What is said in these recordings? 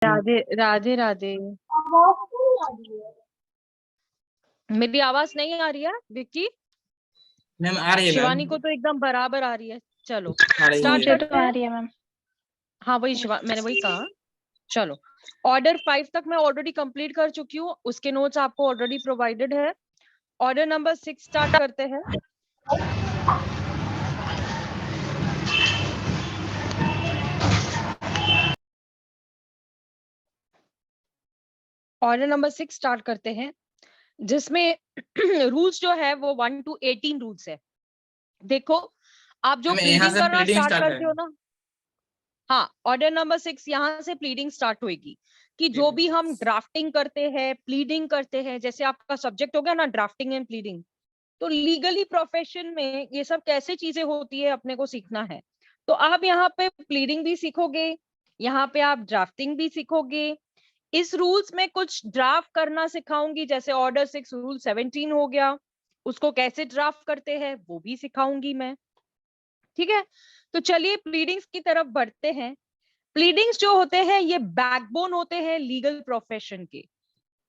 राधे राधे राधे। मेरी आवाज नहीं आ रही है विक्की? मैम आ रही है शिवानी मैम। को तो एकदम बराबर आ रही है। चलो आ रही स्टार्ट है। करते हैं। आ रही है मैम। हाँ वही मैंने वही कहा। चलो ऑर्डर 5 तक मैं ऑलरेडी कंप्लीट कर चुकी हूँ, उसके नोट्स आपको ऑलरेडी प्रोवाइडेड है। ऑर्डर नंबर 6 स्टार्ट करते हैं। ऑर्डर नंबर 6 स्टार्ट करते हैं, जिसमें रूल्स जो है वो 1 to 18 रूल्स है। देखो आप जो मैम यहाँ प्लीडिंग से करना प्लीडिंग स्टार्ट स्टार्ट करते हो करें। ना, हाँ ऑर्डर नंबर 6 यहाँ से प्लीडिंग स्टार्ट होगी कि जो भी हम ड्राफ्टिंग करते हैं, प्लीडिंग करते हैं, जैसे आपका सब्जेक्ट हो गया ना ड्राफ्टिंग एंड प्लीडिंग, तो लीगली प्रोफेशन में ये सब कैसे चीजें होती है अपने को सीखना है। तो आप यहाँ पे प्लीडिंग भी सीखोगे, यहाँ पे आप ड्राफ्टिंग भी सीखोगे। इस रूल्स में कुछ ड्राफ्ट करना सिखाऊंगी, जैसे ऑर्डर 6 रूल 17 हो गया, उसको कैसे ड्राफ्ट करते हैं वो भी सिखाऊंगी मैं। ठीक है, तो चलिए प्लीडिंग्स की तरफ बढ़ते हैं। प्लीडिंग्स जो होते हैं ये बैकबोन होते हैं लीगल प्रोफेशन के।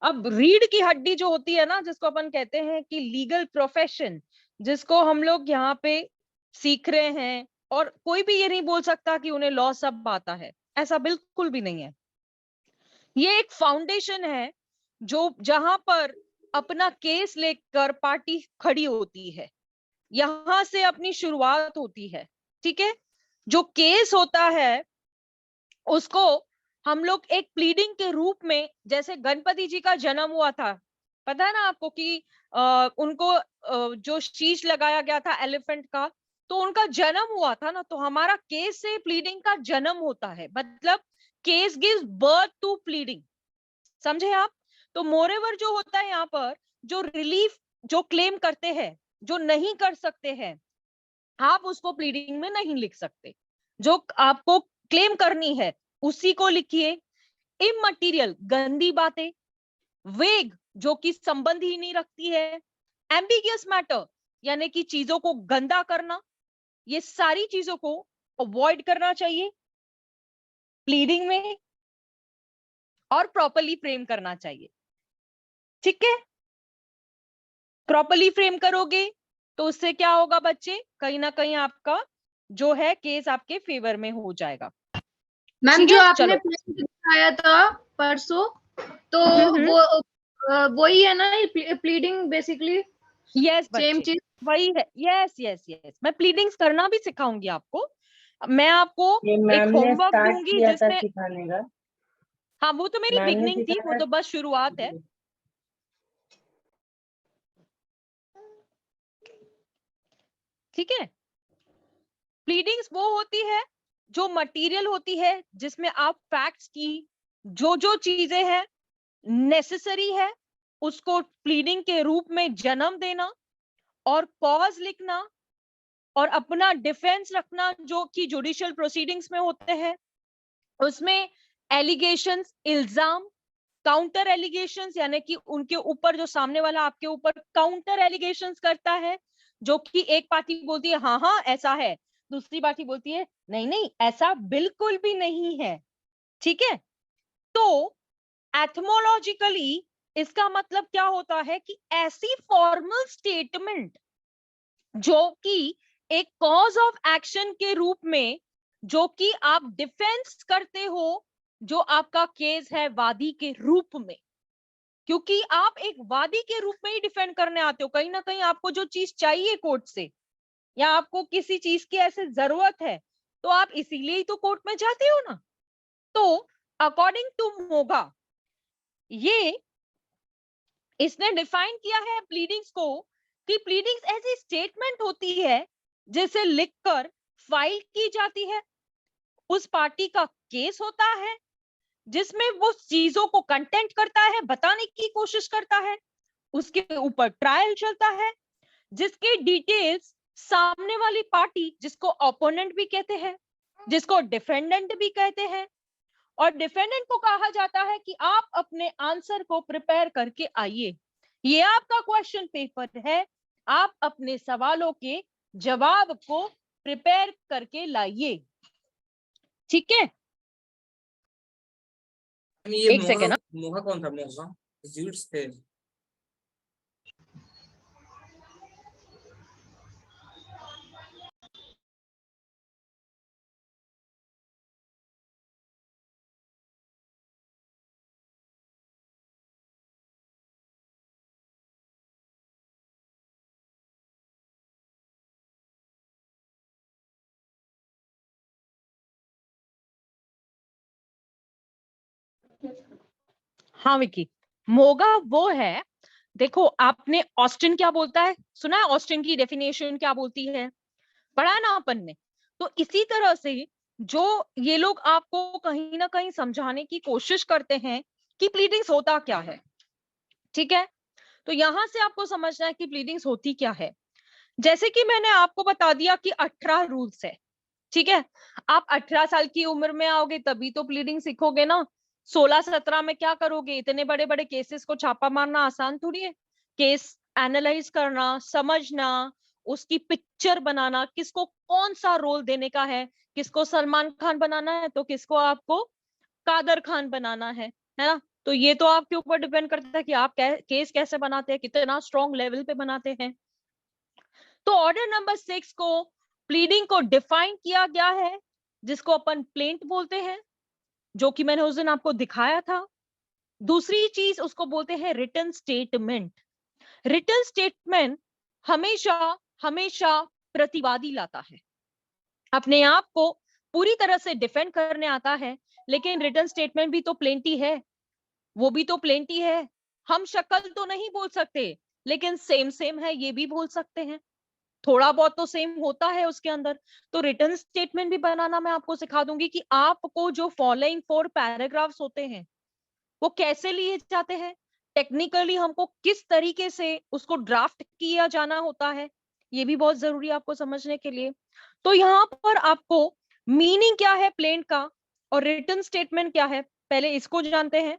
अब रीढ़ की हड्डी जो होती है ना, जिसको अपन कहते हैं कि लीगल प्रोफेशन, जिसको हम लोग यहाँ पे सीख रहे हैं, और कोई भी ये नहीं बोल सकता कि उन्हें लॉ सब आता है, ऐसा बिल्कुल भी नहीं है। ये एक फाउंडेशन है जो जहां पर अपना केस लेकर पार्टी खड़ी होती है, यहां से अपनी शुरुआत होती है। ठीक है, जो केस होता है उसको हम लोग एक प्लीडिंग के रूप में, जैसे गणपति जी का जन्म हुआ था, पता है ना आपको कि उनको जो शीश लगाया गया था एलिफेंट का, तो उनका जन्म हुआ था ना, तो हमारा केस से प्लीडिंग का जन्म होता है, मतलब case gives birth to pleading. समझे आप? तो मोरेवर जो होता है यहाँ पर, जो रिलीफ जो क्लेम करते हैं, जो नहीं कर सकते हैं, आप उसको प्लीडिंग में नहीं लिख सकते। जो आपको क्लेम करनी है उसी को लिखिए। इममटीरियल गंदी बातें, वेग जो कि संबंध ही नहीं रखती है, एम्बिगियस मैटर यानी कि चीजों को गंदा करना, ये सारी चीजों को अवॉइड करना चाहिए प्लीडिंग में, और प्रॉपर्ली फ्रेम करना चाहिए। ठीक है, प्रॉपर्ली फ्रेम करोगे तो उससे क्या होगा बच्चे, कहीं ना कहीं आपका जो है केस आपके फेवर में हो जाएगा। मैम ठीक जो है, आपने चलो। दिखाया था परसों, तो वो वही है ना प्लीडिंग बेसिकली? यस सेम बच्चे, चीज वही है। यस यस यस, मैं प्लीडिंग्स करना भी सिखाऊंगी आपको। मैं आपको ये एक मैम ने होमवर्क स्टार्ट दूंगी किया था जिसमें, सिखाने का। हाँ वो तो मेरी मैम ने बिगनिंग थी, वो सिखाया। तो बस शुरुआत है। ठीक है, प्लीडिंग्स वो होती है जो मटेरियल होती है, जिसमें आप फैक्ट्स की जो जो चीजें हैं नेसेसरी है उसको प्लीडिंग के रूप में जन्म देना, और कॉज लिखना, और अपना डिफेंस रखना जो कि जुडिशियल प्रोसीडिंग्स में होते हैं। उसमें एलिगेशंस, इल्जाम, काउंटर एलिगेशंस, यानी कि उनके ऊपर जो सामने वाला आपके ऊपर काउंटर एलिगेशंस करता है, जो कि एक पार्टी बोलती है हाँ हाँ ऐसा है, दूसरी पार्टी बोलती है नहीं नहीं ऐसा बिल्कुल भी नहीं है। ठीक है, तो एथमोलॉजिकली इसका मतलब क्या होता है कि ऐसी फॉर्मल स्टेटमेंट जो कि एक कॉज ऑफ एक्शन के रूप में, जो कि आप डिफेंस करते हो, जो आपका केस है वादी के रूप में, क्योंकि आप एक वादी के रूप में ही डिफेंड करने आते हो। कहीं ना कहीं आपको जो चीज चाहिए कोर्ट से, या आपको किसी चीज की ऐसे जरूरत है, तो आप इसीलिए ही तो कोर्ट में जाते हो ना। तो अकॉर्डिंग टू मोगा, ये इसने डिफाइन किया है प्लीडिंग्स को कि प्लीडिंग्स ऐसी स्टेटमेंट होती है जिसे लिखकर फाइल की जाती है, उस पार्टी का केस होता है जिसमें वो चीजों को कंटेंट करता है, बताने की कोशिश करता है, उसके ऊपर ट्रायल चलता है, जिसके डिटेल्स सामने वाली पार्टी, जिसको ओपोनेंट भी कहते हैं, जिसको डिफेंडेंट भी कहते हैं, और डिफेंडेंट को कहा जाता है कि आप अपने आंसर को प्रिपेयर करके आइए, ये आपका क्वेश्चन पेपर है, आप अपने सवालों के जवाब को प्रिपेयर करके लाइए। ठीक है, ये एक सेकेंड। मोहा कौन था? मोहा ज्यूट्स थे। हाँ विकी, मोगा वो है, देखो आपने ऑस्टिन क्या बोलता है सुना है? ऑस्टिन की डेफिनेशन क्या बोलती है? पढ़ा है ना अपन ने। तो इसी तरह से जो ये लोग आपको कहीं ना कहीं समझाने की कोशिश करते हैं कि प्लीडिंग्स होता क्या है, ठीक है? तो यहां से आपको समझना है कि प्लीडिंग्स होती क्या है। जैसे कि मैंने आपको बता दिया कि 18 रूल्स है, ठीक है? आप 18 साल की उम्र में आओगे तभी तो प्लीडिंग सीखोगे ना। 16-17 में क्या करोगे? इतने बड़े बड़े केसेस को छापा मारना आसान थोड़ी है। केस एनालाइज करना, समझना, उसकी पिक्चर बनाना, किसको कौन सा रोल देने का है, किसको सलमान खान बनाना है तो किसको आपको कादर खान बनाना है ना? तो ये तो आपके ऊपर डिपेंड करता है कि आप केस कैसे बनाते हैं, कितना स्ट्रॉन्ग लेवल पे बनाते हैं। तो ऑर्डर नंबर 6 को, प्लीडिंग को डिफाइन किया गया है, जिसको अपन प्लेंट बोलते हैं, जो कि मैंने उस दिन आपको दिखाया था। दूसरी चीज उसको बोलते हैं रिटन स्टेटमेंट। रिटन स्टेटमेंट हमेशा हमेशा प्रतिवादी लाता है, अपने आप को पूरी तरह से डिफेंड करने आता है। लेकिन रिटन स्टेटमेंट भी तो प्लेंटी है, वो भी तो प्लेंटी है। हम शक्ल तो नहीं बोल सकते, लेकिन सेम सेम है ये भी बोल सकते हैं, थोड़ा बहुत तो सेम होता है उसके अंदर। तो रिटन स्टेटमेंट भी बनाना मैं आपको सिखा दूंगी कि आपको जो फॉलोइंग 4 पैराग्राफ्स होते हैं वो कैसे लिए जाते हैं, टेक्निकली हमको किस तरीके से उसको ड्राफ्ट किया जाना होता है, ये भी बहुत जरूरी है आपको समझने के लिए। तो यहाँ पर आपको मीनिंग क्या है प्लेंट का और रिटन स्टेटमेंट क्या है, पहले इसको जानते हैं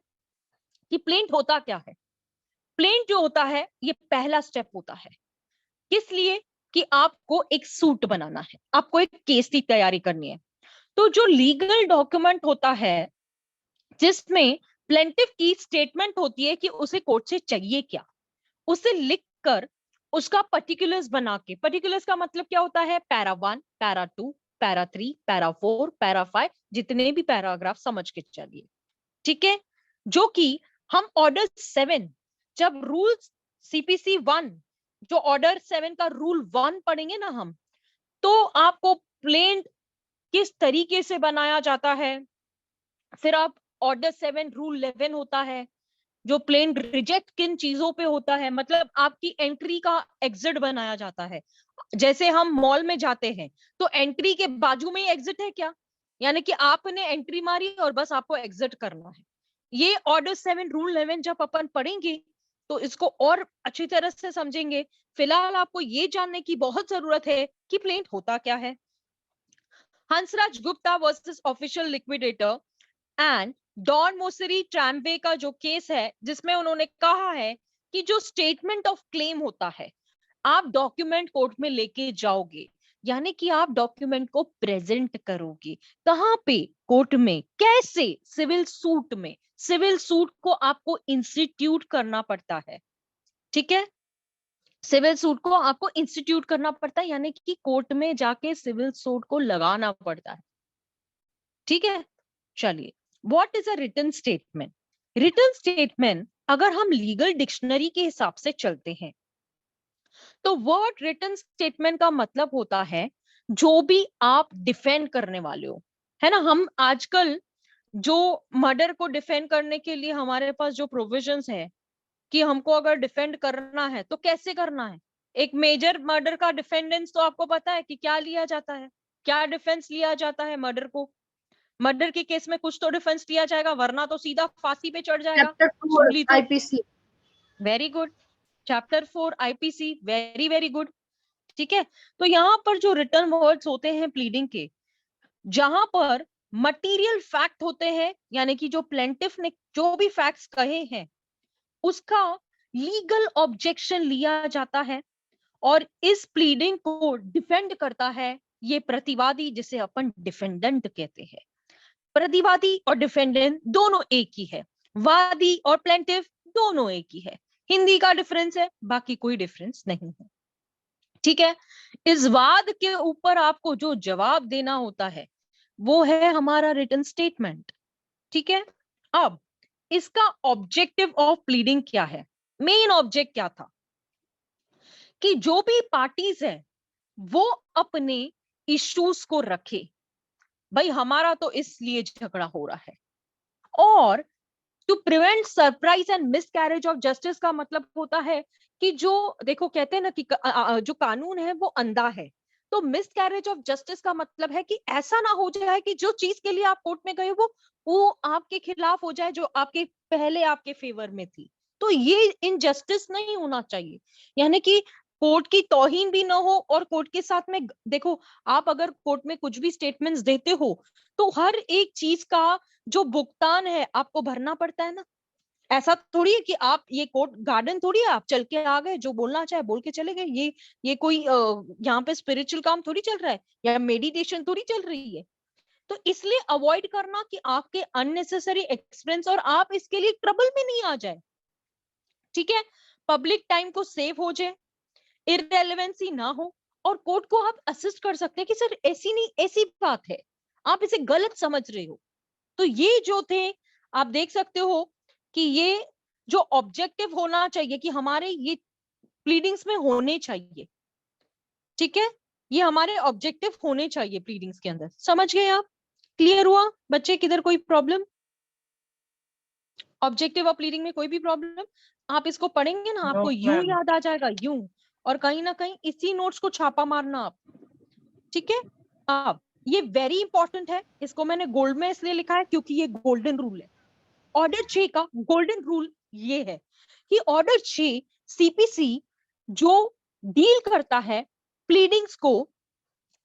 कि प्लेंट होता क्या है। प्लेंट जो होता है ये पहला स्टेप होता है, किस लिए? कि आपको एक सूट बनाना है, आपको एक केस की तैयारी करनी है। तो जो लीगल डॉक्यूमेंट होता है जिसमें प्लेंटिफ की स्टेटमेंट होती है कि उसे कोर्ट से चाहिए क्या, उसे लिखकर उसका पर्टिकुलर्स बना के, पर्टिकुलर्स का मतलब क्या होता है? Para 1, para 2, para 3, para 4, para 5, जितने भी पैराग्राफ समझ के चलिए, ठीक है? जो कि हम ऑर्डर 7, जब रूल सीपीसी 1, जो ऑर्डर 7 का रूल 1 पढ़ेंगे ना हम, तो आपको प्लेन किस तरीके से बनाया जाता है। फिर आप ऑर्डर 7 रूल 11 होता है, जो प्लेन रिजेक्ट किन चीजों पे होता है, मतलब आपकी एंट्री का एग्जिट बनाया जाता है। जैसे हम मॉल में जाते हैं तो एंट्री के बाजू में ही एग्जिट है क्या? यानी कि आपने एंट्री मारी और बस आपको एग्जिट करना है। ये ऑर्डर 7 रूल 11 जब अपन पढ़ेंगे तो इसको और अच्छी तरह से समझेंगे। फिलहाल आपको ये जानने की बहुत जरूरत है कि प्लेंट होता क्या है। Hansraj Gupta versus official liquidator and Dun Mussoorie tramway का जो केस है, जिसमें उन्होंने कहा है कि जो स्टेटमेंट ऑफ क्लेम होता है आप डॉक्यूमेंट कोर्ट में लेके जाओगे, यानी कि आप डॉक्यूमेंट को प्रेजेंट करोगे। कहां पे? कोर्ट में। कैसे? सिविल सूट में। सिविल सूट को आपको इंस्टीट्यूट करना पड़ता है, ठीक है? सिविल सूट को आपको इंस्टीट्यूट करना पड़ता है, यानी कि कोर्ट में जाके सिविल सूट को लगाना पड़ता है, ठीक है? चलिए, what is a written statement? Written statement अगर हम लीगल डिक्शनरी के हिसाब से चलते हैं तो वर्ड रिटन स्टेटमेंट का मतलब होता है जो भी आप डिफेंड करने वाले हो, है ना? हम आजकल जो मर्डर को डिफेंड करने के लिए हमारे पास जो प्रोविजंस है कि हमको अगर डिफेंड करना है तो कैसे करना है। एक मेजर मर्डर का डिफेंडेंस तो आपको पता है कि क्या लिया जाता है, क्या डिफेंस लिया जाता है मर्डर को। मर्डर के केस में कुछ तो डिफेंस लिया जाएगा, वरना तो सीधा फांसी पे चढ़ जाएगा। चैप्टर 4 सुन ली तो IPC. Very good, chapter 4 IPC, very very good, ठीक है? तो यहाँ पर जो रिटर्न वर्ड्स होते हैं प्लीडिंग के, जहां पर मटेरियल फैक्ट होते हैं, यानी कि जो प्लेंटिफ ने जो भी फैक्ट्स कहे हैं उसका लीगल ऑब्जेक्शन लिया जाता है और इस प्लीडिंग को डिफेंड करता है ये प्रतिवादी, जिसे अपन डिफेंडेंट कहते हैं। प्रतिवादी और डिफेंडेंट दोनों एक ही है, वादी और प्लेंटिफ दोनों एक ही है, हिंदी का डिफरेंस है, बाकी कोई डिफरेंस नहीं है। ठीक है, इस वाद के ऊपर आपको जो जवाब देना होता है वो है हमारा रिटन स्टेटमेंट। ठीक है, अब इसका ऑब्जेक्टिव ऑफ प्लीडिंग क्या है, मेन ऑब्जेक्ट क्या था कि जो भी पार्टीज है वो अपने इश्यूज को रखे, भाई हमारा तो इसलिए झगड़ा हो रहा है, और to prevent surprise and miscarriage of justice का मतलब होता है कि जो देखो कहते हैं ना कि जो कानून है वो अंधा है, तो मिसकैरेज ऑफ जस्टिस का मतलब है कि ऐसा ना हो जाए कि जो चीज के लिए आप कोर्ट में गए वो आपके खिलाफ हो जाए जो आपके पहले आपके फेवर में थी। तो ये इनजस्टिस नहीं होना चाहिए, यानी कि कोर्ट की तौहीन भी ना हो, और कोर्ट के साथ में देखो आप अगर कोर्ट में कुछ भी स्टेटमेंट्स देते हो तो हर एक चीज का जो भुगतान है आपको भरना पड़ता है ना। ऐसा थोड़ी है कि आप ये कोर्ट गार्डन थोड़ी है, आप चल के आ गए जो बोलना चाहे बोल के चले गए, ये कोई यहाँ पे स्पिरिचुअल काम थोड़ी चल रहा है या मेडिटेशन थोड़ी चल रही है। तो इसलिए अवॉइड करना कि आपके अननेसेसरी एक्सपेंस और आप इसके लिए ट्रबल में नहीं आ जाए। ठीक है, पब्लिक टाइम को सेव हो जाए, इररेलेवेंसी ना हो, और कोर्ट को आप असिस्ट कर सकते हैं कि सर ऐसी नहीं ऐसी बात है, आप इसे गलत समझ रहे हो। तो ये जो थे आप देख सकते हो कि ये जो ऑब्जेक्टिव होना चाहिए कि हमारे ये प्लीडिंग्स में होने चाहिए। ठीक है, ये हमारे ऑब्जेक्टिव होने चाहिए प्लीडिंग्स के अंदर, समझ गए आप? क्लियर हुआ बच्चे? किधर कोई प्रॉब्लम? ऑब्जेक्टिव ऑफ प्लीडिंग में कोई भी प्रॉब्लम? आप इसको पढ़ेंगे ना आपको यूं मैम। याद आ जाएगा यूं, और कहीं ना कहीं इसी नोट्स को छापा मारना आप। ठीक है, अब ये वेरी इंपॉर्टेंट है, इसको मैंने गोल्ड में इसलिए लिखा है क्योंकि ये गोल्डन रूल है। ऑर्डर 6 का गोल्डन रूल ये है कि ऑर्डर 6 सीपीसी जो डील करता है प्लीडिंग्स को,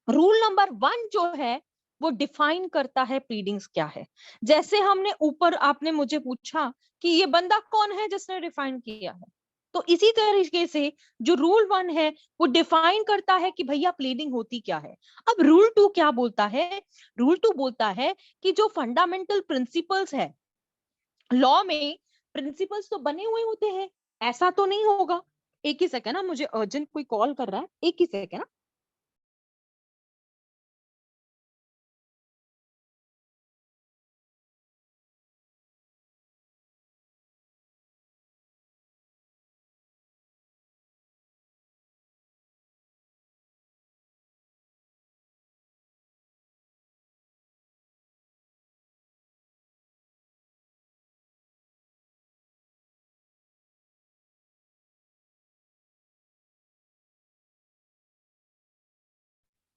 रूल नंबर 1 जो है वो डिफाइन करता है प्लीडिंग्स क्या है। जैसे हमने ऊपर आपने मुझे पूछा कि ये बंदा कौन है जिसने डिफाइन किया है, तो इसी तरीके से जो रूल 1 है वो डिफाइन करता है कि भैया प्लीडिंग होती क्या है। अब रूल 2 क्या बोलता है? रूल 2 बोलता है कि जो फंडामेंटल प्रिंसिपल्स है लॉ में, प्रिंसिपल्स तो बने हुए होते हैं, ऐसा तो नहीं होगा। एक ही सेकंड ना, मुझे अर्जेंट कोई कॉल कर रहा है, एक ही सेकंड ना।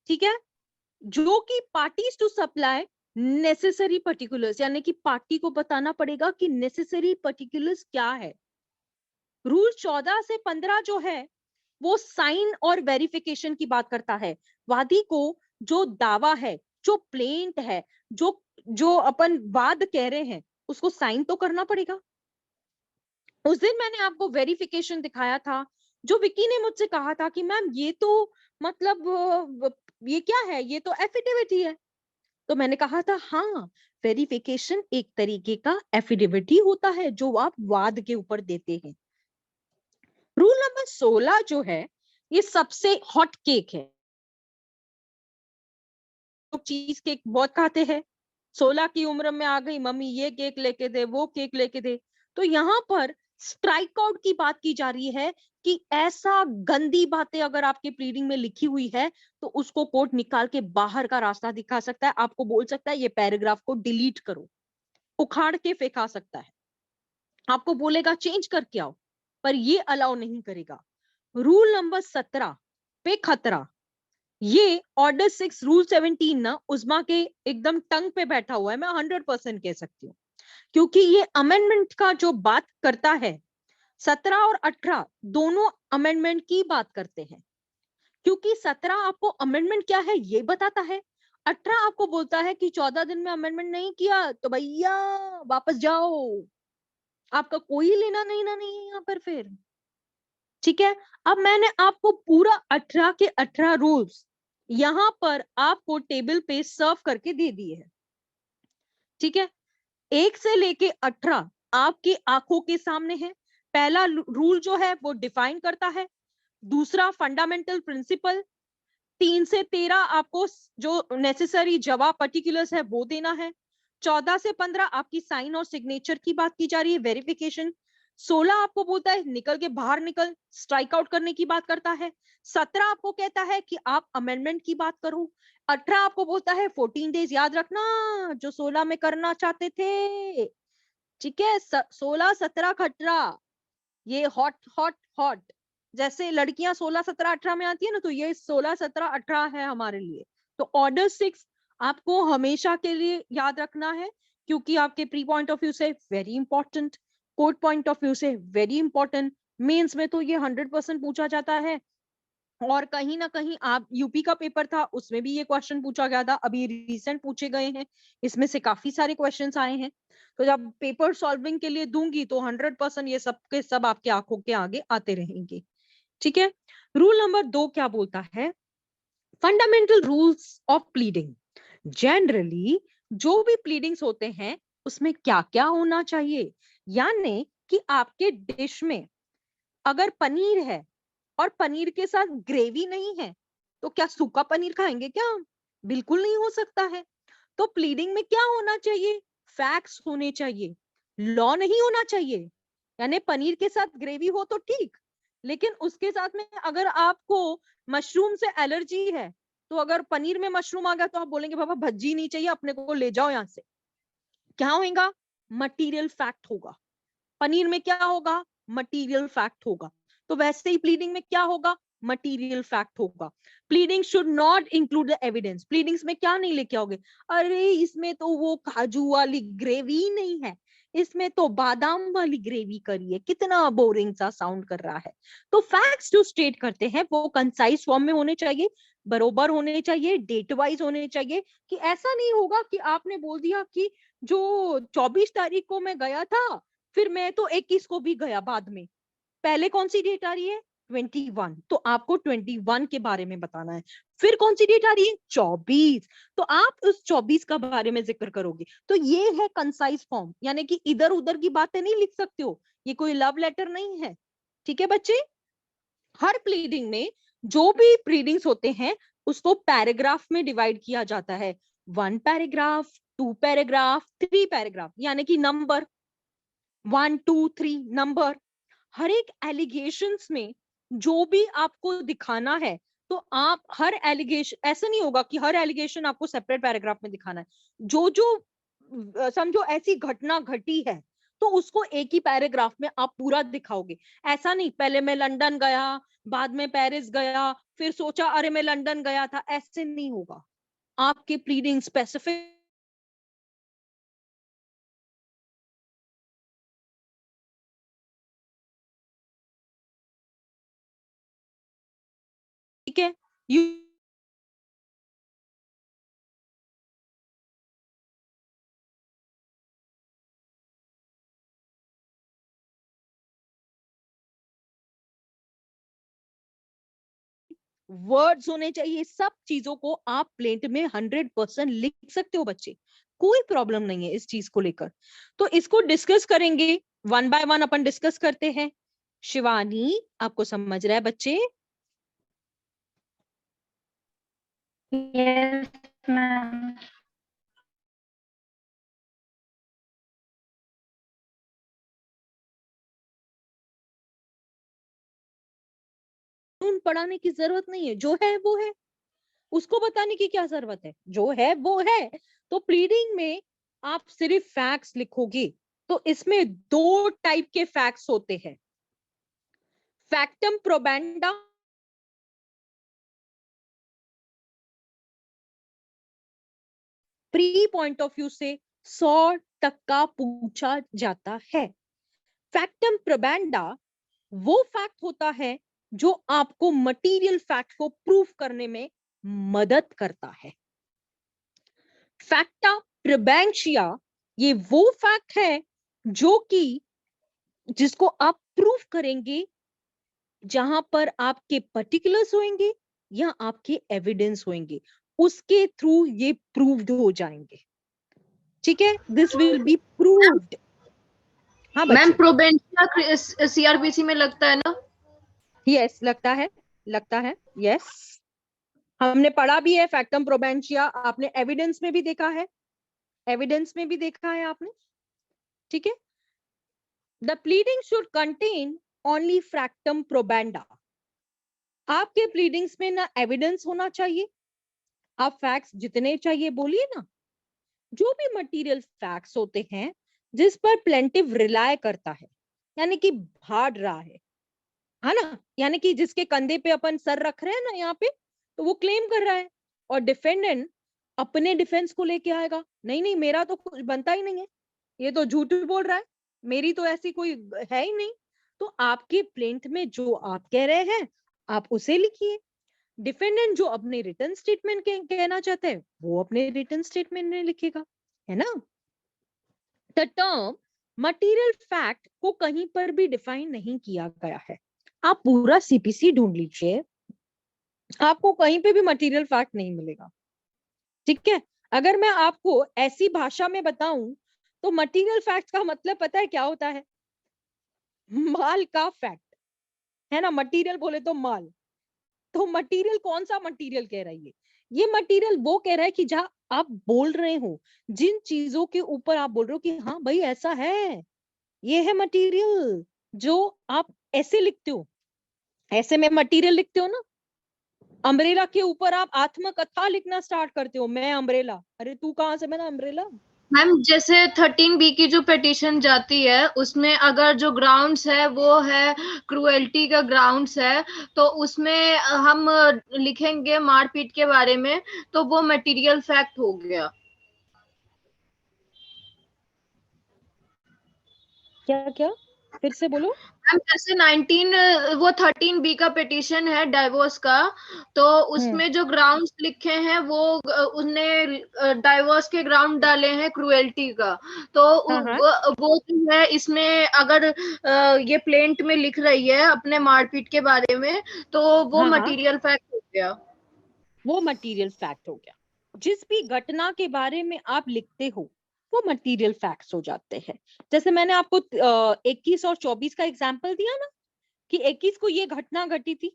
ठीक है, जो कि parties to supply necessary particulars, यानी कि पार्टी को बताना पड़ेगा कि नेसेसरी पर्टिकुलर्स क्या है। रूल 14 से 15 जो है वो साइन और वेरिफिकेशन की बात करता है। वादी को जो दावा है, जो प्लेंट है, जो जो अपन वाद कह रहे हैं उसको साइन तो करना पड़ेगा। उस दिन मैंने आपको वेरिफिकेशन दिखाया था, जो विकी ने मुझसे कहा था कि मैम ये तो मतलब ये क्या है, ये तो एफिडेविट ही है। तो मैंने कहा था हाँ, वेरिफिकेशन एक तरीके का एफिडेविट ही होता है जो आप वाद के ऊपर देते हैं। रूल नंबर 16 जो है ये सबसे हॉट केक है, तो चीज केक बहुत खाते हैं, 16 की उम्र में आ गई मम्मी ये केक लेके दे वो केक लेके दे। तो यहाँ पर स्ट्राइक आउट की बात की जा रही है कि ऐसा गंदी बातें अगर आपके प्लीडिंग में लिखी हुई है तो उसको कोर्ट निकाल के बाहर का रास्ता दिखा सकता है, आपको बोल सकता है ये पैराग्राफ को डिलीट करो, उखाड़ के फेंका सकता है, आपको बोलेगा चेंज करके आओ, पर ये अलाउ नहीं करेगा। रूल नंबर 17 पे खतरा, ये ऑर्डर 6 रूल 17 ना उस्मा के एकदम टंग पे बैठा हुआ है, मैं 100% कह सकती हूँ, क्योंकि ये अमेंडमेंट का जो बात करता है 17 और 18 दोनों अमेंडमेंट की बात करते हैं, क्योंकि 17 आपको अमेंडमेंट क्या है ये बताता है, 18 आपको बोलता है कि 14 दिन में अमेंडमेंट नहीं किया तो भैया वापस जाओ, आपका कोई लेना नहीं ना नहीं है यहाँ पर फिर। ठीक है, अब मैंने आपको पूरा 18 के 18 रूल्स यहाँ पर आपको टेबल पे सर्व करके दे दिए हैं। ठीक है, 1 से लेके 18 आपकी आंखों के सामने है। पहला रूल जो है वो डिफाइन करता है, दूसरा फंडामेंटल प्रिंसिपल, 3 से 13 आपको जो नेसेसरी जवाब पर्टिकुलर्स है वो देना है। 14 से 15 आपकी साइन और सिग्नेचर की बात की जा रही है, वेरिफिकेशन। 16 आपको बोलता है निकल के बाहर निकल, स्ट्राइक आउट करने की बात करता है। 17 आपको कहता है कि आप अमेंडमेंट की बात करो। 18 आपको बोलता है 14 डेज याद रखना जो 16 में करना चाहते थे। ठीक है, 16 17 18 ये हॉट हॉट हॉट, जैसे लड़कियां 16 17 18 में आती है ना, तो ये 16 17 18 है हमारे लिए। तो ऑर्डर 6 आपको हमेशा के लिए याद रखना है, क्योंकि आपके प्री पॉइंट ऑफ व्यू से very important, code point of view से वेरी इंपॉर्टेंट, मेंस में तो ये 100% पूछा जाता है। और कहीं ना कहीं आप यूपी का पेपर था उसमें भी ये क्वेश्चन पूछा गया था, अभी रिसेंट पूछे गए हैं, इसमें से काफी सारे क्वेश्चंस आए हैं। तो जब पेपर सॉल्विंग के लिए दूंगी तो 100% ये सब के सब आपके आंखों के आगे आते रहेंगे। ठीक है, रूल नंबर 2 क्या बोलता है, fundamental rules of pleading. Generally जो भी प्लीडिंग्स होते हैं उसमें क्या क्या होना चाहिए, यानी कि आपके डिश में अगर पनीर है और पनीर के साथ ग्रेवी नहीं है तो क्या सूखा पनीर खाएंगे क्या? बिल्कुल नहीं हो सकता है। तो प्लीडिंग में क्या होना चाहिए, फैक्ट्स होने चाहिए, लॉ नहीं होना चाहिए। यानी पनीर के साथ ग्रेवी हो तो ठीक, लेकिन उसके साथ में अगर आपको मशरूम से एलर्जी है, तो अगर पनीर में मशरूम आ गया तो आप बोलेंगे बाबा भज्जी नहीं चाहिए, अपने को ले जाओ यहां से। क्या होगा, मटीरियल फैक्ट होगा। पनीर में क्या होगा, मटीरियल फैक्ट होगा। तो वैसे ही प्लीडिंग में क्या होगा, मटीरियल फैक्ट होगा। Pleading should not include the evidence. Pleadings में क्या नहीं लेके आओगे, अरे इसमें तो वो काजू वाली ग्रेवी नहीं है, इसमें तो बादाम वाली ग्रेवी करी है, कितना बोरिंग सा साउंड कर रहा है। तो फैक्ट्स जो स्टेट करते हैं वो कंसाइज फॉर्म में होने चाहिए, बरोबर होने चाहिए, डेट वाइज होने चाहिए। कि ऐसा नहीं होगा कि आपने बोल दिया कि जो 24 तारीख को मैं गया था, फिर मैं तो 21 को भी गया बाद में, पहले कौन सी डेट आ रही है 21, तो आपको 21 के बारे में बताना है। फिर कौन सी डेट आ रही है 24, तो आप उस 24 का बारे में जिक्र करोगे। तो ये है कंसाइज फॉर्म, यानी कि इधर उधर की बातें नहीं लिख सकते हो, ये कोई लव लेटर नहीं है। ठीक है बच्चे, हर प्लीडिंग में जो भी प्लीडिंग्स होते हैं उसको पैराग्राफ में डिवाइड किया जाता है, 1 पैराग्राफ, 2 पैराग्राफ, 3 पैराग्राफ, यानी कि नंबर 1 2 3 नंबर। हर एक एलिगेशंस में जो भी आपको दिखाना है, तो आप हर एलिगेशन, ऐसा नहीं होगा कि हर एलिगेशन आपको सेपरेट पैराग्राफ में दिखाना है। जो जो समझो ऐसी घटना घटी है तो उसको एक ही पैराग्राफ में आप पूरा दिखाओगे। ऐसा नहीं पहले मैं लंदन गया, बाद में पेरिस गया, फिर सोचा अरे मैं लंदन गया था, ऐसे नहीं होगा। आपके प्लीडिंग स्पेसिफिक है, यू वर्ड्स होने चाहिए, सब चीजों को आप प्लेट में 100% लिख सकते हो बच्चे, कोई प्रॉब्लम नहीं है इस चीज को लेकर। तो इसको डिस्कस करेंगे, 1 बाय 1 अपन डिस्कस करते हैं। शिवानी आपको समझ रहा है बच्चे? Yes ma'am. पढ़ाने की जरूरत नहीं है, जो है वो है, उसको बताने की क्या जरूरत है, जो है वो है। तो प्लीडिंग में आप सिर्फ फैक्ट्स लिखोगे, तो इसमें 2 टाइप के फैक्ट्स होते हैं, फैक्टम प्रोबेंडा, प्री पॉइंट ऑफ व्यू से 100% पूछा जाता है। फैक्टम प्रोबेंडा वो फैक्ट होता है जो आपको मटेरियल फैक्ट को प्रूफ करने में मदद करता है। फैक्टा प्रोबेंशिया ये वो फैक्ट है जो कि जिसको आप प्रूफ करेंगे, जहां पर आपके पर्टिकुलर्स होंगे या आपके एविडेंस होंगे, उसके थ्रू ये प्रूव्ड हो जाएंगे। ठीक है, दिस विल बी प्रूव्ड। हाँ मैम बच्चे, प्रोबेंशिया सीआरपीसी में लगता है ना? यस लगता है, लगता है, यस हमने पढ़ा भी है फैक्टम प्रोबेंशिया, आपने एविडेंस में भी देखा है, एविडेंस में भी देखा है आपने, ठीक है। The pleading should contain only factum probanda. आपके प्लीडिंग्स में ना एविडेंस होना चाहिए, आप फैक्ट्स जितने चाहिए बोलिए ना, जो भी मटेरियल फैक्ट्स होते हैं जिस पर प्लेंटिव रिलाय करता है, यानी कि भाड़ रहा है ना, यानी कि जिसके कंधे पे अपन सर रख रहे हैं ना यहाँ पे, तो वो क्लेम कर रहा है और डिफेंडेंट अपने डिफेंस को लेके आएगा, नहीं नहीं मेरा तो कुछ बनता ही नहीं है, ये तो झूठ बोल रहा है, मेरी तो ऐसी कोई है ही नहीं। तो आपके प्लेंट में जो आप कह रहे हैं आप उसे लिखिए, डिफेंडेंट जो अपने रिटर्न स्टेटमेंट कहना चाहते हैं वो अपने रिटर्न स्टेटमेंट में लिखेगा, है ना। द टर्म मटेरियल फैक्ट को कहीं पर भी डिफाइन नहीं किया गया है, आप पूरा सीपीसी ढूंढ लीजिए, आपको कहीं पे भी मटेरियल फैक्ट नहीं मिलेगा, ठीक है। अगर मैं आपको ऐसी भाषा में बताऊं तो मटेरियल फैक्ट का मतलब पता है क्या होता है, माल का फैक्ट, है ना, मटेरियल बोले तो माल, तो मटेरियल कौन सा मटेरियल कह रहा है ये मटेरियल वो कह रहा है कि जहां आप बोल रहे हो, जिन चीजों के ऊपर आप बोल रहे हो कि हाँ भाई ऐसा है, ये है मटेरियल, जो आप ऐसे लिखते हो, ऐसे में मटेरियल लिखते हो ना, अम्ब्रेला के ऊपर आप आत्मकथा लिखना स्टार्ट करते हो, मैं अम्ब्रेला, अरे तू कहाँ से बना अम्ब्रेला। मैम जैसे 13B की जो पिटीशन जाती है उसमें अगर जो ग्राउंड्स है वो है क्रुएल्टी का ग्राउंड्स है, तो उसमें हम लिखेंगे मारपीट के बारे में, तो वो मटेरियल फैक्ट हो गया। क्या क्या, फिर से बोलो। मैम जैसे 13B का पिटीशन है डाइवोर्स का, तो उसमें जो ग्राउंड्स लिखे हैं वो उसने डाइवोर्स के ग्राउंड डाले हैं क्रुएल्टी का, तो हाँ हाँ वो जो है इसमें अगर ये प्लेंट में लिख रही है अपने मारपीट के बारे में, तो वो हाँ हाँ, मटेरियल फैक्ट हो गया। वो मटेरियल फैक्ट हो गया, जिस भी घटना के बारे में आप लिखते हो वो मटेरियल फैक्ट्स हो जाते हैं। जैसे मैंने आपको 21 और 24 का एग्जाम्पल दिया ना, कि 21 को ये घटना घटी थी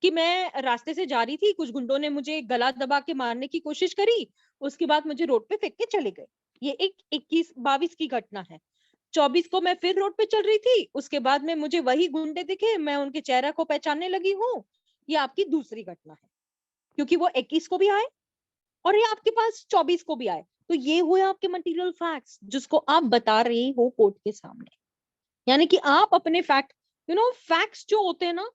कि मैं रास्ते से जा रही थी, कुछ गुंडों ने मुझे गला दबा के मारने की कोशिश करी, उसके बाद मुझे रोड पे फेंक के चले गए, ये एक 21-22 की घटना है। 24 को मैं फिर रोड पे चल रही थी, उसके बाद में मुझे वही गुंडे दिखे, मैं उनके चेहरा को पहचानने लगी हूँ, ये आपकी दूसरी घटना है, क्योंकि वो 21 को भी आए और ये आपके पास 24 को भी आए, तो ये हुए आपके मटेरियल फैक्ट्स जिसको आप बता रहे हो कोर्ट के सामने। यानी कि आप अपने फैक्ट, फैक्ट्स जो होते हैं ना,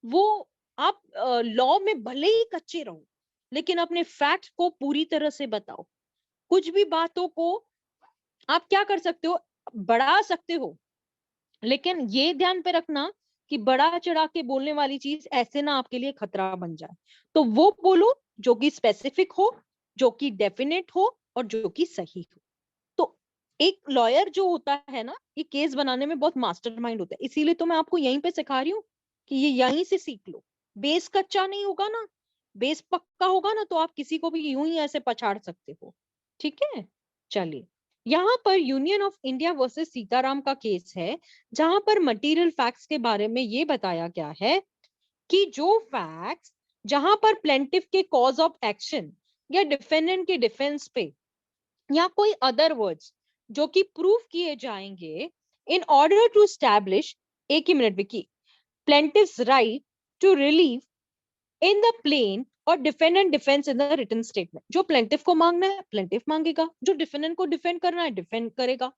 वो आप लॉ में भले ही कच्चे रहो लेकिन अपने फैक्ट को पूरी तरह से बताओ। कुछ भी बातों को आप क्या कर सकते हो, बढ़ा सकते हो, लेकिन ये ध्यान पे रखना कि बड़ा चढ़ा के बोलने वाली चीज ऐसे ना आपके लिए खतरा बन जाए। तो वो बोलो जो कि स्पेसिफिक हो, जो कि डेफिनेट हो और जो कि सही हो। तो एक लॉयर जो होता है ना, ये केस बनाने में बहुत मास्टरमाइंड होता है, इसीलिए तो मैं आपको यहीं पे सिखा रही हूँ कि ये यहीं से सीख लो। बेस कच्चा नहीं होगा ना, बेस पक्का होगा ना, तो आप किसी को भी यूं ही ऐसे पछाड़ सकते हो, ठीक है। चलिए, यहाँ पर union of India versus Sitaram का केस है, जहां पर मटेरियल फैक्ट्स के बारे में ये बताया गया है कि जो फैक्ट्स जहां पर प्लेंटिफ के कॉज ऑफ एक्शन या डिफेंडेंट के डिफेंस पे या कोई अदर वर्ड्स जो कि प्रूव किए जाएंगे इन ऑर्डर टू स्टैब्लिश, एक ही मिनट विकी, plaintiff's right to relief in the plaint और defendant defence in the written statement, जो प्लेंटिफ को मांगना है प्लेंटिफ मांगेगा, जो डिफेंडेंट को डिफेंड करना है डिफेंड करेगा,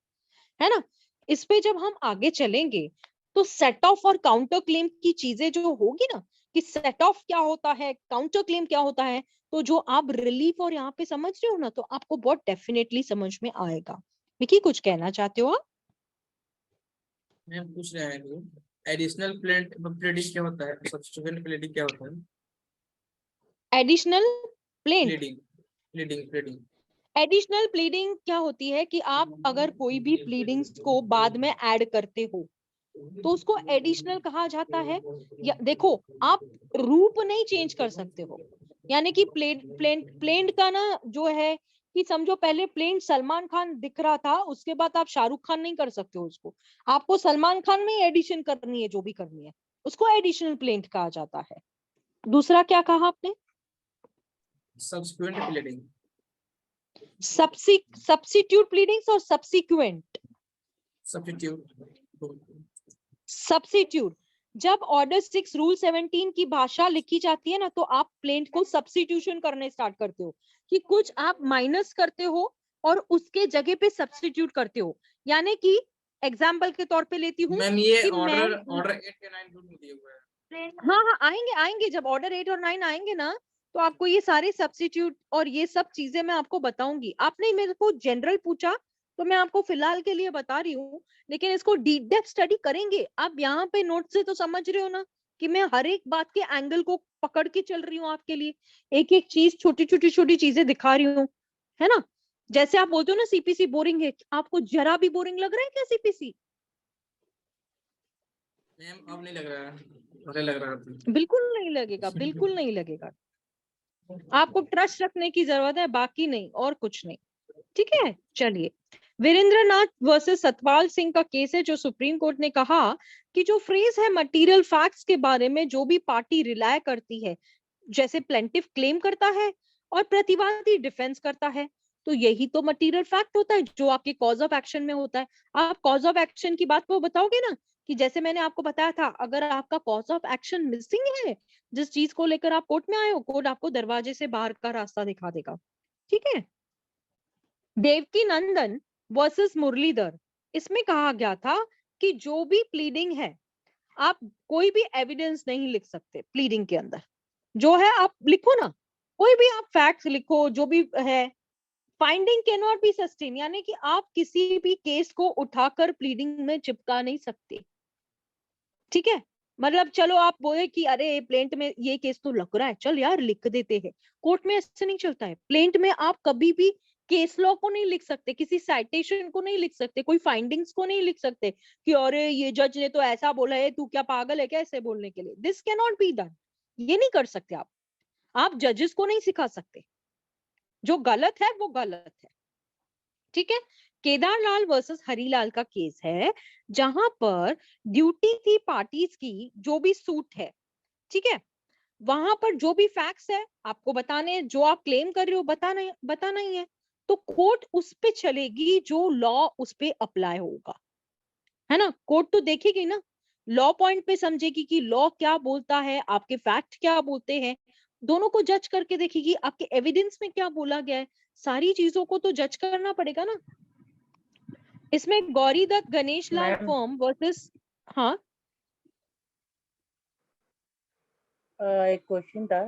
है ना। इस पे जब हम आगे चलेंगे तो सेट ऑफ और काउंटर क्लेम की चीजें जो होगी ना, कि सेट ऑफ क्या होता है, काउंटर क्लेम क्या होता है, तो जो आप रिलीफ और यहाँ पे समझ रहे हो ना, तो आपको बहुत डेफिनेटली समझ में आएगा। विकी कुछ कहना चाहते हो आप? मैं पूछ रहा है एडिशनल प्लेडिंग क्या होता है, सब्स्टिट्यूएंट प्लेडिंग क्या होता है? एडिशनल प्लेंट, प्लेडिंग प्लेडिंग प्लेडिंग एडिशनल प्लीडिंग क्या होती है कि आप अगर कोई भी प्लीडिंग्स को बाद में ऐड करते हो तो उसको एडिशनल कहा जाता है। या देखो, आप रूप नहीं चेंज कर सकते हो, यानी कि प्लेंट प्लेंट प्लेंट का ना जो है कि समझो पहले प्लेन सलमान खान दिख रहा था, उसके बाद आप शाहरुख खान नहीं कर सकते हो उसको, आपको सलमान खान में एडिशन करनी है, जो भी करनी है उसको एडिशनल प्लेंट कहा जाता है। दूसरा क्या कहा आपने? Subsequent pleading. सब्स्टिट्यूट प्लीडिंग्स और सब्सिक्वेंट। सब्स्टिट्यूट, जब ऑर्डर 6 रूल 17 की भाषा लिखी जाती है ना, तो आप प्लेंट को सब्स्टिट्यूशन करने स्टार्ट करते हो, कि कुछ आप माइनस करते हो और उसके जगह पे सब्स्टिट्यूट करते हो। यानी कि एग्जाम्पल के तौर पे लेती हूँ मैम ये कि ऑर्डर 8 या 9 रूल में दिए हुए हैं। हाँ आएंगे आएंगे, जब ऑर्डर 8 और 9 आएंगे ना, तो आपको ये सारे सब्स्टिट्यूट और ये सब चीजें मैं आपको बताऊंगी। आपने मेरे को जनरल पूछा तो मैं आपको फिलहाल के लिए बता रही हूँ, लेकिन इसको डीप डेप्थ स्टडी करेंगे। आप यहाँ पे नोट से तो समझ रहे हो ना कि मैं हर एक बात के एंगल को पकड़ के चल रही हूँ आपके लिए, एक एक चीज, छोटी चीजें दिखा रही हूँ, है ना। जैसे आप बोलते हो ना सीपीसी बोरिंग है, आपको जरा भी बोरिंग लग रहा है क्या सीपीसी? मैम अब नहीं लग रहा है, पहले लग रहा था। बिल्कुल नहीं लगेगा, बिल्कुल नहीं लगेगा। आपको ट्रस्ट रखने की जरूरत है, बाकी नहीं, और कुछ नहीं। ठीक है, चलिए। वीरेंद्र नाथ वर्सेस सतपाल सिंह का केस है, जो सुप्रीम कोर्ट ने कहा कि जो फ्रेज है मटेरियल फैक्ट्स के बारे में जो भी पार्टी रिलाय करती है, जैसे प्लेंटिफ क्लेम करता है और प्रतिवादी डिफेंस करता है, तो यही तो मटेरियल फैक्ट होता है जो आपके कॉज ऑफ एक्शन में होता है। आप कॉज ऑफ एक्शन की बात को बताओगे ना, कि जैसे मैंने आपको बताया था, अगर आपका कॉज ऑफ एक्शन मिसिंग है, जिस चीज को लेकर आप कोर्ट में आए हो, कोर्ट आपको दरवाजे से बाहर का रास्ता दिखा देगा। ठीक है। देवकी नंदन वर्सेस मुरलीधर, इसमें कहा गया था कि जो भी प्लीडिंग है, आप कोई भी एविडेंस नहीं लिख सकते प्लीडिंग के अंदर, जो है आप लिखो ना, कोई भी आप फैक्ट्स लिखो जो भी है, finding can not be sustain, यानी कि आप किसी भी केस को उठाकर प्लीडिंग में चिपका नहीं सकते। ठीक है, मतलब चलो आप बोले कि अरे प्लेंट में ये केस तो लग रहा है, चल यार लिख देते हैं, कोर्ट में ऐसे नहीं चलता है। प्लेंट में आप कभी भी केस लॉ को नहीं लिख सकते, किसी साइटेशन को नहीं लिख सकते, कोई फाइंडिंग्स को नहीं लिख सकते कि अरे ये जज ने तो ऐसा बोला है, तू क्या पागल है क्या ऐसे बोलने के लिए। This can not be done, ये नहीं कर सकते आप जजेस को नहीं सिखा सकते, जो गलत है वो गलत है। ठीक है। केदारलाल वर्सेस हरीलाल का केस है, जहां पर ड्यूटी थी पार्टीज की, जो भी सूट है, ठीक है, वहां पर जो भी फैक्ट्स है आपको बताने, जो आप क्लेम कर रहे हो बताना ही है, तो कोर्ट उस पे चलेगी जो लॉ उस पे अप्लाई होगा, है ना। कोर्ट तो देखेगी ना, लॉ पॉइंट पे समझेगी कि लॉ क्या बोलता है, आपके फैक्ट क्या बोलते हैं, दोनों को जज करके देखेगी, आपके एविडेंस में क्या बोला गया है, सारी चीजों को तो जज करना पड़ेगा ना। इसमें गौरी दत्त गणेश लाल फर्म वर्सेस, हाँ एक क्वेश्चन था।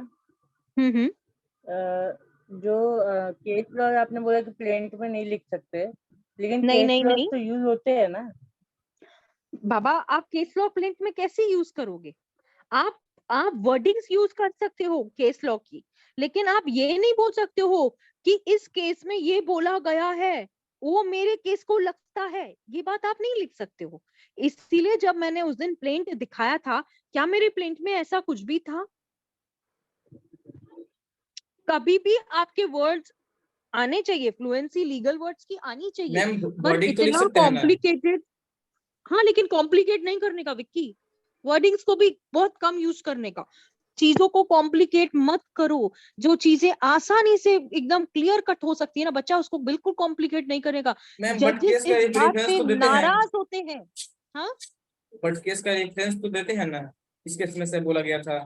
जो केस लॉ आपने बोला कि प्लेंट में नहीं लिख सकते, लेकिन केस लॉ तो यूज होते हैं ना बाबा। आप केस लॉ प्लेंट में कैसे यूज करोगे? आप वर्डिंग्स यूज कर सकते हो केस लॉ की, लेकिन आप ये नहीं बोल सकते हो कि इस केस में ये बोला गया है, वो मेरे केस को लगता है, ये बात आप नहीं लिख सकते हो। इसीलिए जब मैंने उस दिन प्लेंट दिखाया था, क्या मेरे प्लेंट में ऐसा कुछ भी था? कभी भी आपके वर्ड्स आने चाहिए, फ्लुएंसी लीगल वर्ड्स की आनी चाहिए, पर इतना कॉम्प्लिकेटेड, हाँ लेकिन कॉम्प्लिकेट नहीं करने का विक्की, वर्डिंग्स को भी बहुत कम यूज करने का, चीजों को कॉम्प्लिकेट मत करो। जो चीजें आसानी से एकदम क्लियर कट हो सकती है ना बच्चा, उसको बिल्कुल कॉम्प्लिकेट नहीं करेगा। जजेस इस बात पे नाराज होते हैं। हाँ बट केस का रेफरेंस तो देते हैं ना, इस केस में से बोला गया था।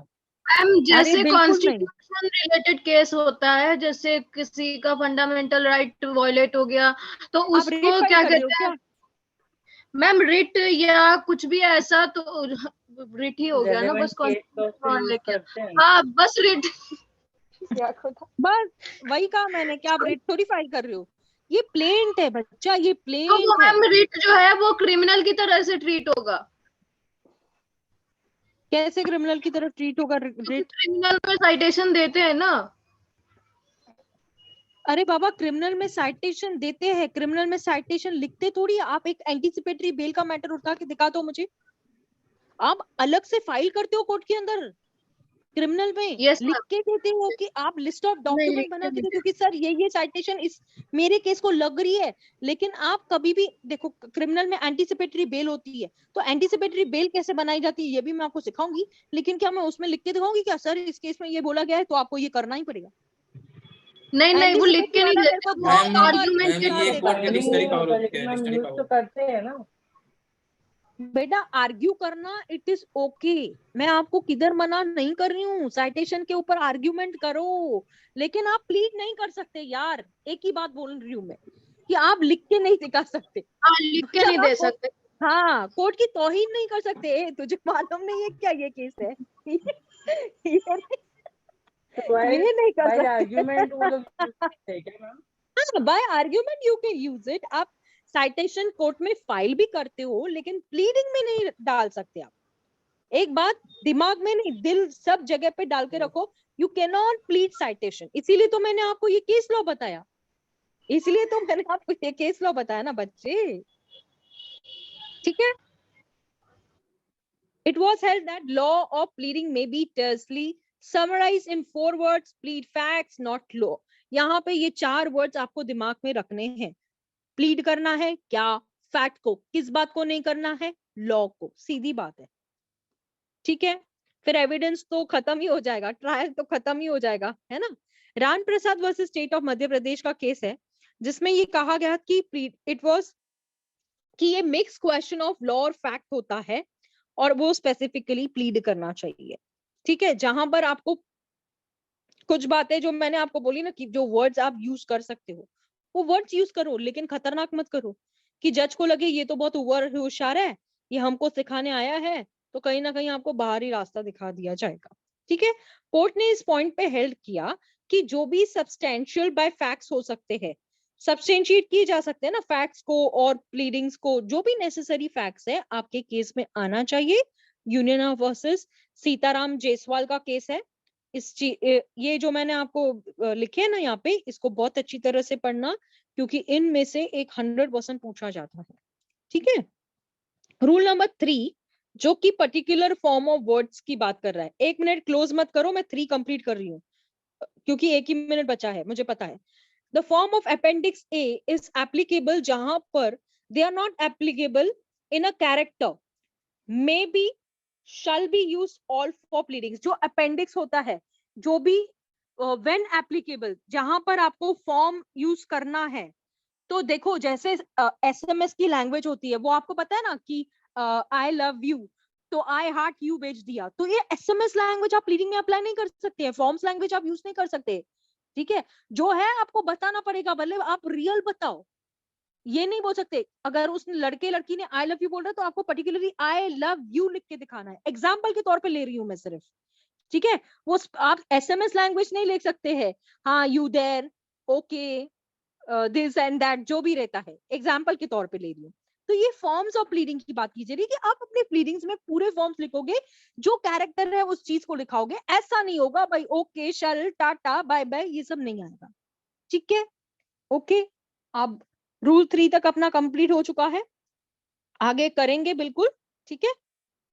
मैम जैसे कॉन्स्टिट्यूशन रिलेटेड केस होता है, जैसे किसी का फंडामेंटल राइट वायलेट हो गया, तो उसको क्या कहते हैं मैम, रिट या कुछ भी ऐसा, तो रिट ही हो गया ना, बस कॉन्स्टिट्यूशन, हाँ बस रिट बस वही कहा मैंने, क्या आप रिट थोड़ी फाइल कर रहे हो, ये प्लेंट है बच्चा, ये प्लेंट तो वो मैम रिट जो है वो क्रिमिनल की तरह से ट्रीट होगा। कैसे क्रिमिनल की तरह ट्रीट होगा रिट? क्रिमिनल में साइटेशन देते हैं ना। अरे बाबा, क्रिमिनल में साइटेशन देते हैं, क्रिमिनल में साइटेशन लिखते थोड़ी। आप एक एंटीसिपेटरी बेल का मैटर उठा के दिखा दो मुझे, आप अलग से फाइल करते हो कोर्ट के अंदर। क्रिमिनल में Yes, लिख ma'am. के देते हो कि आप लिस्ट ऑफ नहीं, डॉक्यूमेंट लिख बना के के दो, नहीं क्योंकि सर ये साइटेशन इस मेरे केस को लग रही है। लेकिन आप कभी भी देखो, क्रिमिनल में एंटीसिपेटरी बेल होती है, तो एंटीसिपेटरी बेल कैसे बनाई जाती है ये भी मैं आपको सिखाऊंगी। लेकिन क्या मैं उसमें लिख के दिखाऊंगी क्या सर इस केस में ये बोला गया है तो आपको ये करना ही पड़ेगा? नहीं, वो लिख के एंटीसिपेटरी नहीं वाला मेरे देते, को वो मैम धक्का मार के आर्गुमेंट मैम निकाल ये देगा। कोर्ट के डिक्शनरी पावर होती है, मैम डिक्शनरी यूज पावर तो करते हैं ना। बेटा आर्ग्यू करना इट इज ओके, मैं आपको किधर मना नहीं कर रही हूँ, साइटेशन के ऊपर आर्ग्यूमेंट करो, लेकिन आप प्लीड नहीं कर सकते यार। एक ही बात बोल रही हूँ मैं कि आप लिख के नहीं दिखा सकते। हाँ, लिख के नहीं दे सकते। हाँ, कोर्ट की तौहीन नहीं कर सकते। तुझे मालूम नहीं है क्या ये केस है? ये नहीं कर बाय सकते। आर्ग्यूमेंट वो लोग करते हैं क्या ma'am? By argument you can use it. आप साइटेशन कोर्ट में फाइल भी करते हो, लेकिन प्लीडिंग में नहीं डाल सकते आप। एक बात दिमाग में नहीं, दिल सब जगह पे डाल के रखो, you can not plead citation. इसीलिए तो मैंने आपको ये केस लॉ बताया, इसलिए तो मैंने आपको ये केस लॉ बताया ना बच्चे, ठीक है? It was held that law of pleading may be tersely summarized in 4 words: plead facts, not law. यहाँ पे ये 4 वर्ड्स आपको दिमाग में रखने हैं। प्लीड करना है क्या? फैक्ट को। किस बात को नहीं करना है? लॉ को। सीधी बात है, ठीक है? फिर एविडेंस तो खत्म ही हो जाएगा, ट्रायल तो खत्म ही हो जाएगा, है ना? Ram Prasad versus state of Madhya Pradesh का केस है, जिसमें ये कहा गया कि इट वाज कि ये मिक्स क्वेश्चन ऑफ लॉ और फैक्ट होता है, और वो स्पेसिफिकली प्लीड करना चाहिए, ठीक है? जहां पर आपको कुछ बातें जो मैंने आपको बोली ना कि जो वर्ड्स आप यूज कर सकते हो वो वर्ड्स यूज करो, लेकिन खतरनाक मत करो कि जज को लगे ये तो बहुत ओवर होशियार है, ये हमको सिखाने आया है, तो कहीं ना कहीं आपको बाहरी रास्ता दिखा दिया जाएगा, ठीक है? कोर्ट ने इस पॉइंट पे हेल्ड किया कि जो भी सब्सटेंशियल बाय फैक्ट्स हो सकते हैं, सब्सटेंशिएट किए जा सकते हैं ना फैक्ट्स को और प्लीडिंग्स को, जो भी नेसेसरी फैक्ट्स है आपके केस में आना चाहिए। Union of versus Sitaram Jaiswal का केस है। ये जो मैंने आपको लिखे है ना यहाँ पे, इसको बहुत अच्छी तरह से पढ़ना, क्योंकि इनमें से एक 100% पूछा जाता है, ठीक है? रूल नंबर 3 जो कि पर्टिकुलर फॉर्म ऑफ वर्ड्स की बात कर रहा है। 1 मिनट क्लोज मत करो, मैं 3 कंप्लीट कर रही हूँ क्योंकि 1 ही मिनट बचा है, मुझे पता है। The form of appendix A is applicable जहां पर they are not applicable in a character, may be, shall be used all for pleadings। जो अपेंडिक्स होता है, जो भी when applicable, जहां पर आपको फॉर्म यूज करना है, तो देखो जैसे एसएमएस की लैंग्वेज होती है, वो आपको पता है ना कि आई लव यू, तो आई हार्ट यू भेज दिया, तो ये एसएमएस लैंग्वेज आप प्लीडिंग में अप्लाई नहीं कर सकते हैं, फॉर्म्स लैंग्वेज आप यूज नहीं कर सकते, ठीक है? जो है आपको बताना पड़ेगा, भले आप रियल बताओ, ये नहीं बोल सकते। अगर उस लड़के लड़की ने आई लव यू बोल रहा है तो आपको पर्टिकुलरली आई लव यू लिख के दिखाना है। एग्जाम्पल के तौर पे ले रही हूं मैं सिर्फ, ठीक है? वो आप एसएमएस लैंग्वेज नहीं लिख सकते हैं, हाँ you there, okay, this and that, जो भी रहता है, एग्जाम्पल के तौर पे ले रही हूँ। तो ये फॉर्म्स ऑफ प्लीडिंग की बात की जा रही है कि आप अपने प्लीडिंग्स में पूरे फॉर्म्स लिखोगे, जो कैरेक्टर है उस चीज को लिखाओगे। ऐसा नहीं होगा भाई ओके शल टाटा बाय बाय, ये सब नहीं आएगा, ठीक है? ओके, अब रूल 3 तक अपना कंप्लीट हो चुका है, आगे करेंगे बिल्कुल, ठीक है?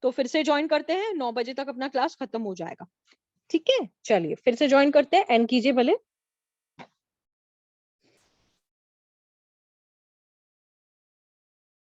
तो फिर से ज्वाइन करते हैं, 9 बजे तक अपना क्लास खत्म हो जाएगा, ठीक है? चलिए फिर से ज्वाइन करते हैं, एंड कीजिए भले।